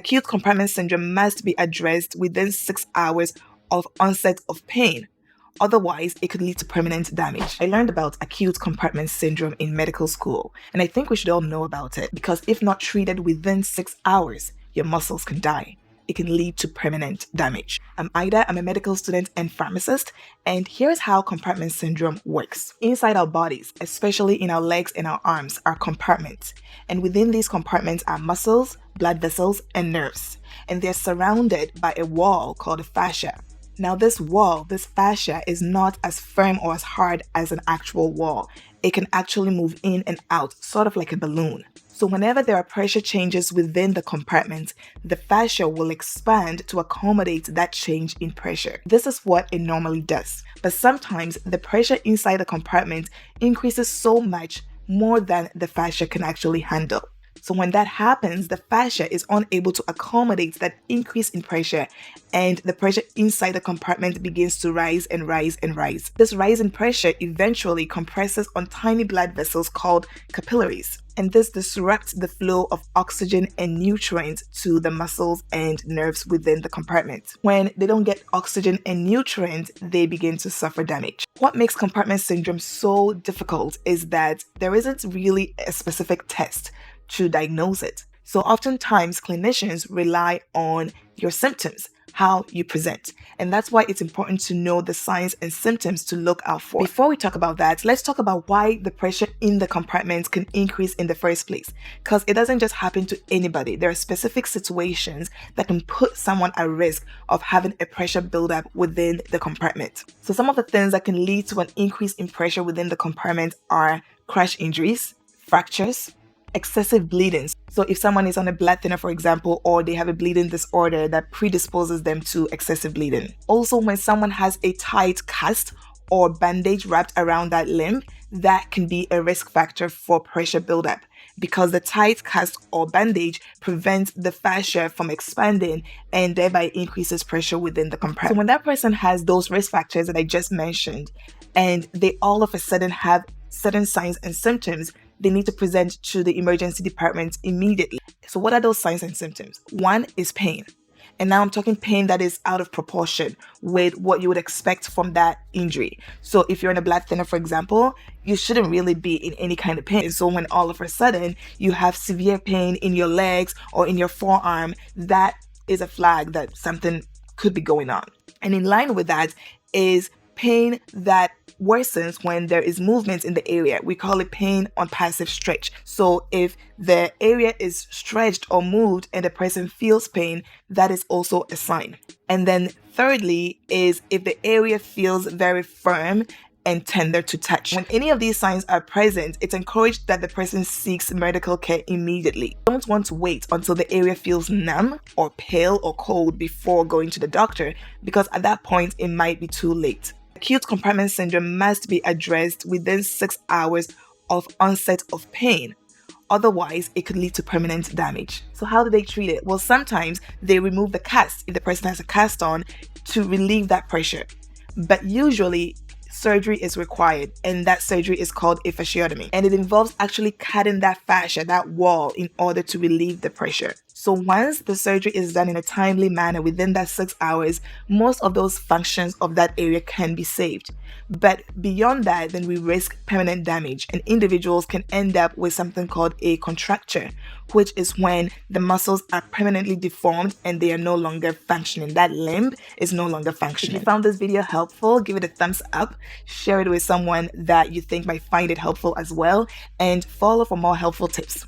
Acute compartment syndrome must be addressed within 6 hours of onset of pain. Otherwise, it could lead to permanent damage. I learned about acute compartment syndrome in medical school, and I think we should all know about it because if not treated within 6 hours, your muscles can die. It can lead to permanent damage. I'm Ida, I'm a medical student and pharmacist, and here's how compartment syndrome works. Inside our bodies, especially in our legs and our arms, are compartments, and within these compartments are muscles, blood vessels, and nerves, and they're surrounded by a wall called a fascia. Now this wall, this fascia, is not as firm or as hard as an actual wall. It can actually move in and out, sort of like a balloon. So whenever there are pressure changes within the compartment, the fascia will expand to accommodate that change in pressure. This is what it normally does. But sometimes the pressure inside the compartment increases so much more than the fascia can actually handle. So when that happens, the fascia is unable to accommodate that increase in pressure, and the pressure inside the compartment begins to rise and rise and rise. This rise in pressure eventually compresses on tiny blood vessels called capillaries, and this disrupts the flow of oxygen and nutrients to the muscles and nerves within the compartment. When they don't get oxygen and nutrients, they begin to suffer damage. What makes compartment syndrome so difficult is that there isn't really a specific test to diagnose it. So oftentimes clinicians rely on your symptoms, how you present. And that's why it's important to know the signs and symptoms to look out for. Before we talk about that, let's talk about why the pressure in the compartment can increase in the first place. Because it doesn't just happen to anybody. There are specific situations that can put someone at risk of having a pressure buildup within the compartment. So some of the things that can lead to an increase in pressure within the compartment are crash injuries, fractures, excessive bleeding. So if someone is on a blood thinner, for example, or they have a bleeding disorder that predisposes them to excessive bleeding. Also, when someone has a tight cast or bandage wrapped around that limb, that can be a risk factor for pressure buildup because the tight cast or bandage prevents the fascia from expanding and thereby increases pressure within the compartment. So when that person has those risk factors that I just mentioned, and they all of a sudden have certain signs and symptoms, they need to present to the emergency department immediately. So what are those signs and symptoms? One is pain. And now I'm talking pain that is out of proportion with what you would expect from that injury. So if you're in a blood thinner, for example, you shouldn't really be in any kind of pain. So when all of a sudden you have severe pain in your legs or in your forearm, that is a flag that something could be going on. And in line with that is pain that worsens when there is movement in the area. We call it pain on passive stretch. So if the area is stretched or moved and the person feels pain, that is also a sign. And then thirdly is if the area feels very firm and tender to touch. When any of these signs are present, it's encouraged that the person seeks medical care immediately. Don't want to wait until the area feels numb or pale or cold before going to the doctor, because at that point it might be too late. Acute compartment syndrome must be addressed within 6 hours of onset of pain. Otherwise, it could lead to permanent damage. So how do they treat it? Well, sometimes they remove the cast if the person has a cast on to relieve that pressure. But usually, surgery is required, and that surgery is called a fasciotomy. And it involves actually cutting that fascia, that wall, in order to relieve the pressure. So once the surgery is done in a timely manner within that 6 hours, most of those functions of that area can be saved. But beyond that, then we risk permanent damage, and individuals can end up with something called a contracture, which is when the muscles are permanently deformed and they are no longer functioning. That limb is no longer functioning. If you found this video helpful, give it a thumbs up, share it with someone that you think might find it helpful as well, and follow for more helpful tips.